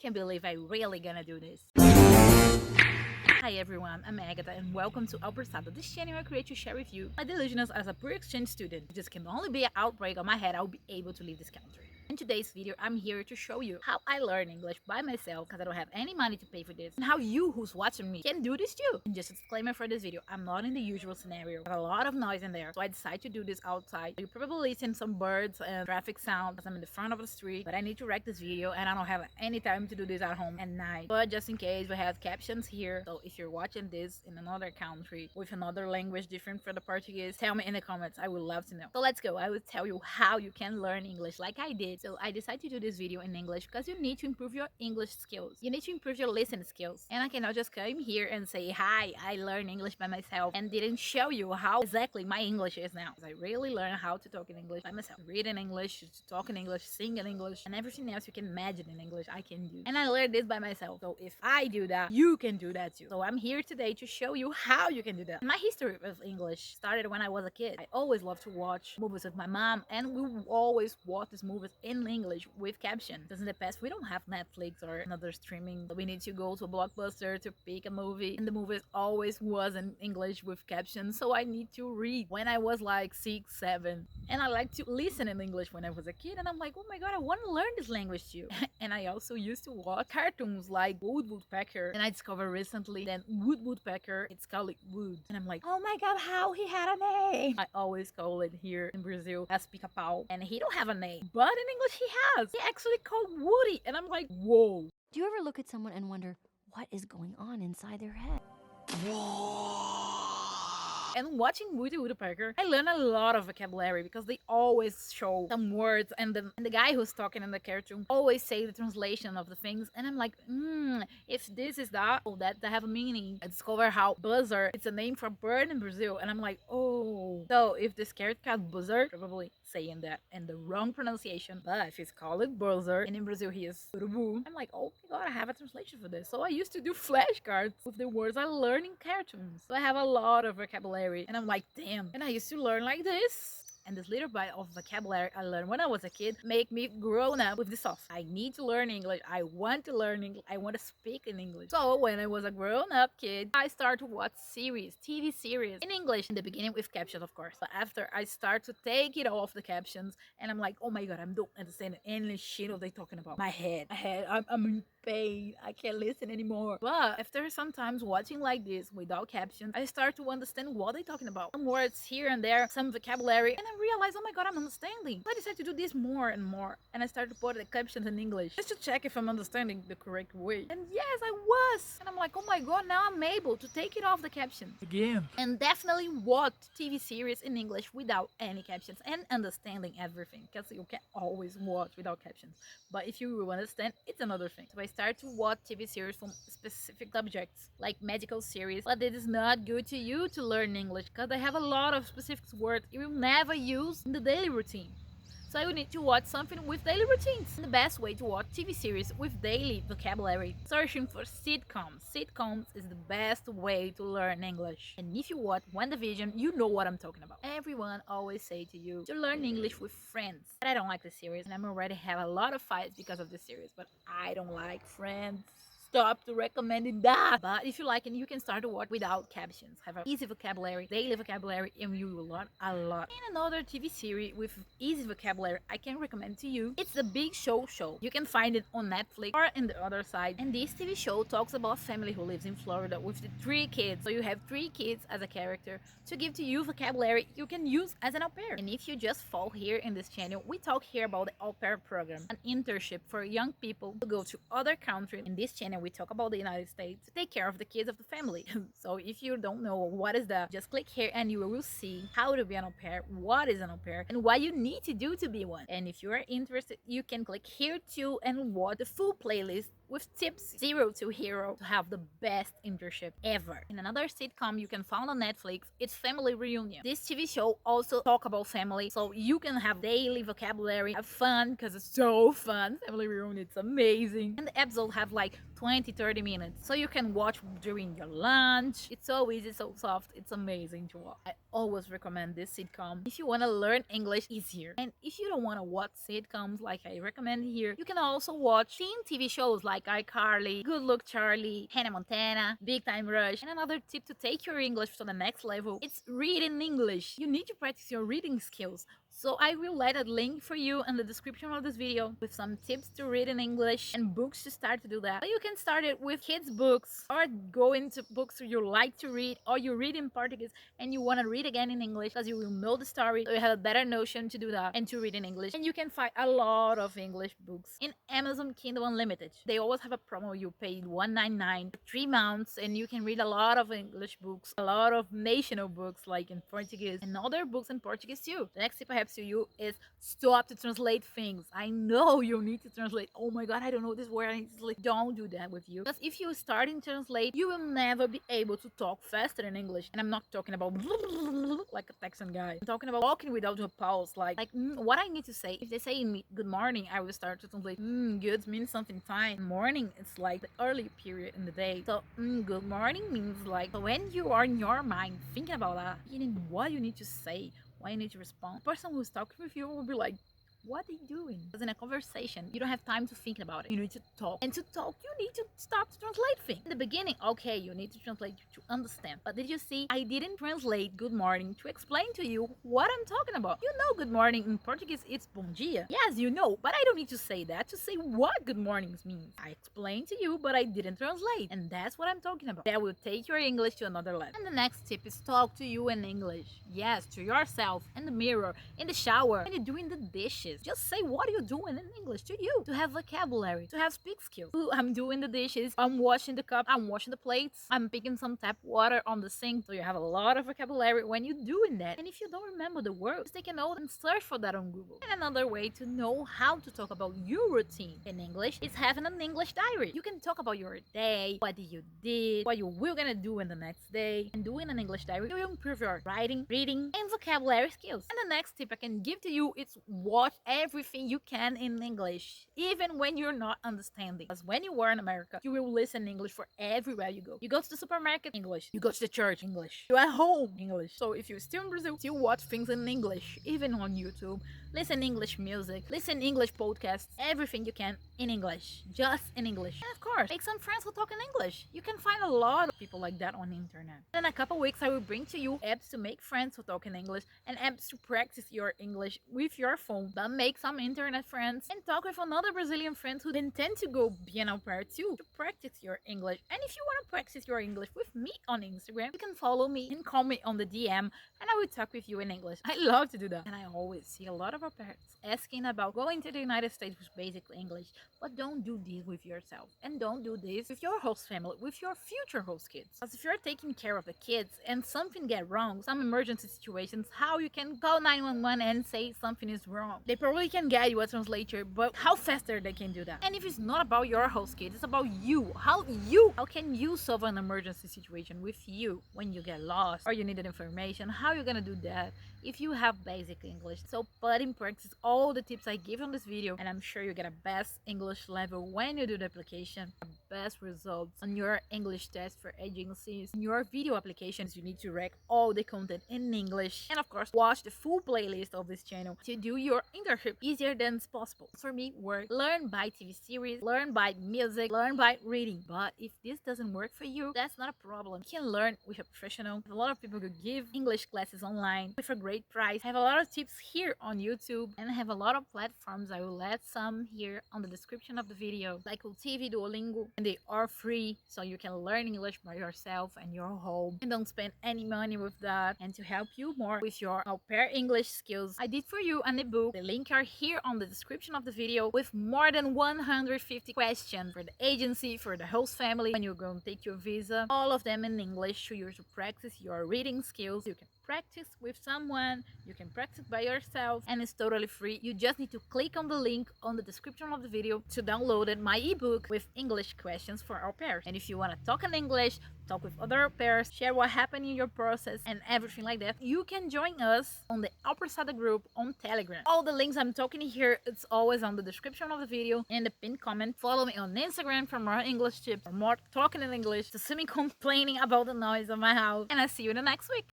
can't believe I really gonna do this. Hi everyone, I'm Agatha and welcome to Alpersado. This channel I create to share with you my delusions as a pre-exchange student. If this can only be an outbreak on my head, I'll be able to leave this country. In today's video, I'm here to show you how I learn English by myself because I don't have any money to pay for this, and how you who's watching me can do this too. And just a disclaimer for this video, I'm not in the usual scenario. There's a lot of noise in there, so I decided to do this outside. You probably listen some birds and traffic sound because I'm in the front of the street, but I need to wreck this video and I don't have any time to do this at home at night. But just in case, we have captions here, so if you're watching this in another country with another language different from the Portuguese, tell me in the comments. I would love to know. So let's go. I will tell you how you can learn English like I did. So I decided to do this video in English because you need to improve your English skills. You need to improve your listening skills. And I cannot just come here and say, hi, I learned English by myself and didn't show you how exactly my English is now. I really learned how to talk in English by myself. Read in English, talk in English, sing in English, and everything else you can imagine in English, I can do. And I learned this by myself. So if I do that, you can do that too. So I'm here today to show you how you can do that. My history with English started when I was a kid. I always loved to watch movies with my mom, and we always watch these movies in English with captions. Because in the past, we don't have Netflix or another streaming. So we need to go to a Blockbuster to pick a movie, and the movie always was in English with captions. So I need to read when I was like 6, 7. And I like to listen in English when I was a kid, and I'm like, oh my god, I want to learn this language too. And I also used to watch cartoons like Woodpecker, and I discovered recently that Woodpecker, it's called Wood. And I'm like, oh my god, how he had a name. I always call it here in Brazil as Pica-Pau, and he don't have a name, but in English he has. He actually called Woody, and I'm like, whoa. Do you ever look at someone and wonder what is going on inside their head? And watching Woody Woodpecker, I learned a lot of vocabulary because they always show some words, and the guy who's talking in the cartoon always say the translation of the things, and I'm like, if this is that, oh, that have a meaning. I discover how buzzard, it's a name for bird in Brazil, and I'm like, oh, so if this character called buzzard, probably saying that in the wrong pronunciation, but if it's called buzzard, and in Brazil he is urubu, I'm like, oh my god, I have a translation for this. So I used to do flashcards with the words I learned in cartoons, so I have a lot of vocabulary. And I'm like, damn. And I used to learn like this. And this little bit of vocabulary I learned when I was a kid make me grown up with the sauce. I need to learn English. I want to learn English. I want to speak in English. So when I was a grown up kid, I started to watch series, TV series in English in the beginning with captions, of course. But after I start to take it off the captions, and I'm like, oh my god, I don't understand any shit of they talking about. My head, I'm in pain. I can't listen anymore. But after sometimes watching like this without captions, I start to understand what they talking about. Some words here and there, some vocabulary, and I realized, oh my god, I'm understanding. I decided to do this more and more, and I started to put the captions in English just to check if I'm understanding the correct way. And yes, I was. And I'm like, oh my god, now I'm able to take it off the captions again. And definitely watch TV series in English without any captions and understanding everything, because you can always watch without captions. But if you understand, it's another thing. So I started to watch TV series from specific subjects, like medical series, but it is not good to you to learn English because they have a lot of specific words you will never use in the daily routine. So you need to watch something with daily routines. And the best way to watch TV series with daily vocabulary, searching for sitcoms. Sitcoms is the best way to learn English. And if you watch WandaVision, you know what I'm talking about. Everyone always say to you to learn English with friends. But I don't like the series, and I'm already have a lot of fights because of this series. But I don't like Friends. Stop to recommending that. But if you like it, you can start to watch without captions. Have an easy vocabulary, daily vocabulary, and you will learn a lot. And another TV series with easy vocabulary I can recommend to you, it's The Big Show Show. You can find it on Netflix or in the other side. And this TV show talks about a family who lives in Florida with the 3 kids. So you have 3 kids as a character to give to you vocabulary you can use as an au pair. And if you just fall here in this channel, we talk here about the au pair program, an internship for young people to go to other countries. In this channel, we talk about the United States to take care of the kids of the family. So if you don't know what is that, just click here and you will see how to be an au pair, what is an au pair, and what you need to do to be one. And if you are interested, you can click here too and watch the full playlist with tips 0 to hero to have the best internship ever. In another sitcom you can find on Netflix, it's Family Reunion. This TV show also talk about family, so you can have daily vocabulary, have fun, because it's so fun. Family Reunion, it's amazing. And the episodes have like 20-30 minutes, so you can watch during your lunch. It's so easy, so soft, it's amazing to watch. I always recommend this sitcom if you want to learn English easier. And if you don't want to watch sitcoms like I recommend here, you can also watch teen TV shows like iCarly, Good Luck Charlie, Hannah Montana, Big Time Rush. And another tip to take your English to the next level, it's reading English. You need to practice your reading skills. So I will let a link for you in the description of this video with some tips to read in English and books to start to do that. But you can start it with kids books, or go into books you like to read, or you read in Portuguese and you want to read again in English because you will know the story, so you have a better notion to do that and to read in English. And you can find a lot of English books in Amazon Kindle Unlimited. They always have a promo. You pay $1.99 for 3 months and you can read a lot of English books, a lot of national books like in Portuguese, and other books in Portuguese too. The next tip I have to you is stop to translate things. I know you need to translate. Oh my god, I don't know this word. I need to translate. Don't do that with you, because if you start to translate, you will never be able to talk faster in English. And I'm not talking about like a Texan guy. I'm talking about walking without a pause. Like what I need to say. If they say good morning, I will start to translate. Good means something fine. Morning, it's like the early period in the day. So good morning means like, so when you are in your mind thinking about that, what you need to say, why you need to respond. The person who's talking with you will be like, what are you doing? Because in a conversation, you don't have time to think about it. You need to talk. And to talk, you need to stop to translate things. In the beginning, okay, you need to translate to understand. But did you see? I didn't translate good morning to explain to you what I'm talking about. You know good morning in Portuguese, it's bom dia. Yes, you know, but I don't need to say that to say what good mornings means. I explained to you, but I didn't translate. And that's what I'm talking about. That will take your English to another level. And the next tip is talk to you in English. Yes, to yourself, in the mirror, in the shower, when you're doing the dishes. Just say what you're doing in English to you, to have vocabulary, to have speak skills. Ooh, I'm doing the dishes, I'm washing the cup, I'm washing the plates, I'm picking some tap water on the sink. So you have a lot of vocabulary when you're doing that. And if you don't remember the words, take a note and search for that on Google. And another way to know how to talk about your routine in English is having an English diary. You can talk about your day, what you did, what you will gonna do in the next day. And doing an English diary will improve your writing, reading, and vocabulary skills. And the next tip I can give to you is watch everything you can in English, even when you're not understanding. Because when you are in America, you will listen English for everywhere you go. You go to the supermarket, English. You go to the church, English. You're at home, English. So if you're still in Brazil, still watch things in English, even on YouTube. Listen English music, listen English podcasts, everything you can in English, just in English. And of course, make some friends who talk in English. You can find a lot of people like that on the internet. In a couple weeks, I will bring to you apps to make friends who talk in English and apps to practice your English with your phone. But make some internet friends and talk with another Brazilian friend who intend to go be an au pair too, to practice your English. And if you want to practice your English with me on Instagram, you can follow me and call me on the DM, and I will talk with you in English. I love to do that. And I always see a lot of our parents asking about going to the United States with basic English. But don't do this with yourself, and don't do this with your host family, with your future host kids. Because if you're taking care of the kids and something get wrong, some emergency situations, how you can call 911 and say something is wrong. They probably can get you a translator, but how faster they can do that? And if it's not about your host kids, it's about you. How can you solve an emergency situation with you when you get lost or you needed information? How you gonna do that if you have basic English? So put in practice all the tips I give on this video, and I'm sure you get a best English level when you do the application, best results on your English test for agencies. In your video applications, you need to rank all the content in English, and of course watch the full playlist of this channel to do your internship easier than possible. For me, work, learn by TV series, learn by music, learn by reading. But if this doesn't work for you, that's not a problem. You can learn with a professional. A lot of people who give English classes online with a great price. I have a lot of tips here on YouTube, and I have a lot of platforms. I will add some here on the description of the video, like TV, Duolingo, and they are free, so you can learn English by yourself and your home, and don't spend any money with that. And to help you more with your au pair English skills, I did for you an ebook. The link are here on the description of the video, with more than 150 questions for the agency, for the host family, when you're going to take your visa, all of them in English, to you to practice your reading skills. You can practice with someone, you can practice by yourself, and it's totally free. You just need to click on the link on the description of the video to download my ebook with English questions for au pairs. And if you want to talk in English, talk with other au pairs, share what happened in your process and everything like that, you can join us on the Alpressada group on Telegram. All the links I'm talking here, it's always on the description of the video and the pinned comment. Follow me on Instagram for more English tips, for more talking in English, to see me complaining about the noise of my house, and I'll see you in the next week.